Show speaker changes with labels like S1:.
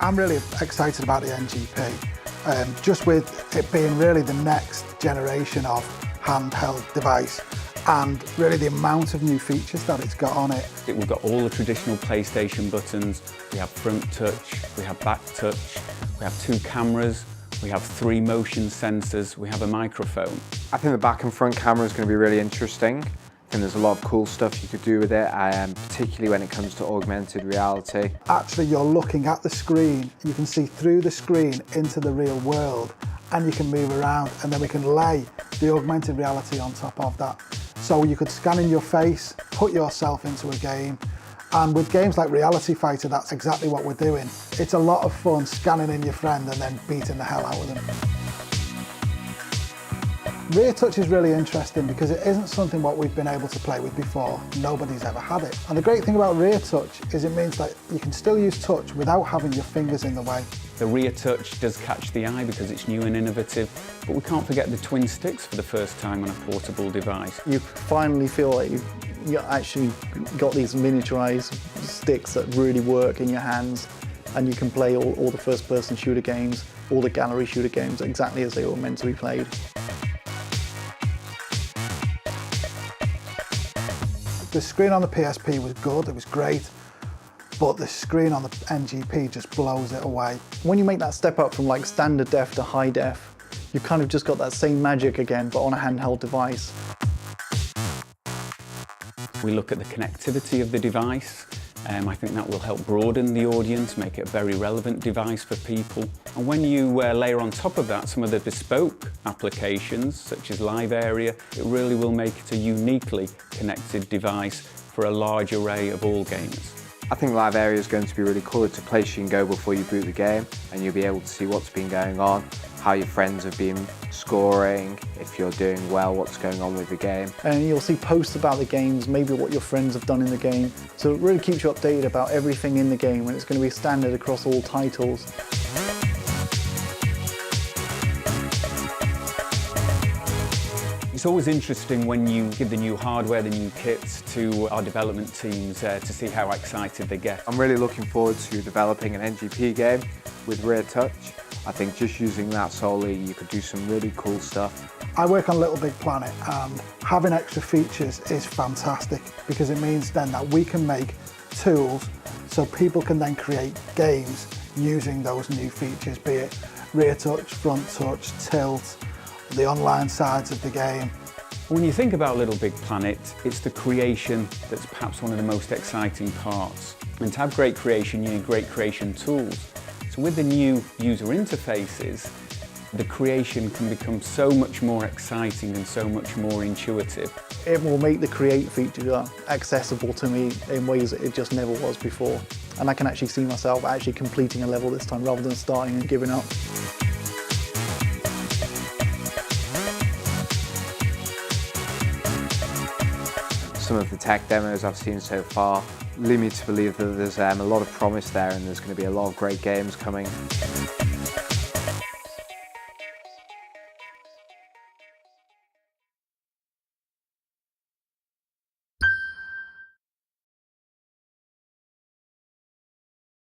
S1: I'm really excited about the NGP, just with it being really the next generation of handheld device and really the amount of new features that it's got on it.
S2: We've got all the traditional PlayStation buttons, we have front touch, we have back touch, we have 2 cameras, we have 3 motion sensors, we have a microphone.
S3: I think the back and front camera is going to be really interesting. And there's a lot of cool stuff you could do with it, particularly when it comes to augmented reality.
S1: Actually, you're looking at the screen, you can see through the screen into the real world, and you can move around, and then we can lay the augmented reality on top of that. So you could scan in your face, put yourself into a game, and with games like Reality Fighter, that's exactly what we're doing. It's a lot of fun scanning in your friend and then beating the hell out of them. Rear touch is really interesting because it isn't something what we've been able to play with before. Nobody's ever had it. And the great thing about rear touch is it means that you can still use touch without having your fingers in the way.
S2: The rear touch does catch the eye because it's new and innovative, but we can't forget the twin sticks for the first time on a portable device.
S4: You finally feel like you actually got these miniaturized sticks that really work in your hands, and you can play all the first-person shooter games, all the gallery shooter games exactly as they were meant to be played.
S1: The screen on the PSP was good, it was great, but the screen on the NGP just blows it away.
S4: When you make that step up from like standard def to high def, you've kind of just got that same magic again, but on a handheld device.
S2: We look at the connectivity of the device. I think that will help broaden the audience, make it a very relevant device for people. And when you layer on top of that some of the bespoke applications, such as Live Area, it really will make it a uniquely connected device for a large array of all gamers.
S3: I think Live Area is going to be really cool. It's a place you can go before you boot the game, and you'll be able to see what's been going on, how your friends have been scoring, if you're doing well, what's going on with the game.
S4: And you'll see posts about the games, maybe what your friends have done in the game. So it really keeps you updated about everything in the game, and it's going to be standard across all titles.
S2: It's always interesting when you give the new hardware, the new kits to our development teams to see how excited they get.
S3: I'm really looking forward to developing an NGP game with rear touch. I think just using that solely, you could do some really cool stuff.
S1: I work on Little Big Planet, and having extra features is fantastic because it means then that we can make tools so people can then create games using those new features, be it rear touch, front touch, tilt, the online sides of the game.
S2: When you think about Little Big Planet, it's the creation that's perhaps one of the most exciting parts. And to have great creation, you need great creation tools. So with the new user interfaces, the creation can become so much more exciting and so much more intuitive.
S4: It will make the create feature accessible to me in ways that it just never was before. And I can actually see myself actually completing a level this time rather than starting and giving up.
S3: Some of the tech demos I've seen so far lead me to believe that there's a lot of promise there, and there's going to be a lot of great games coming.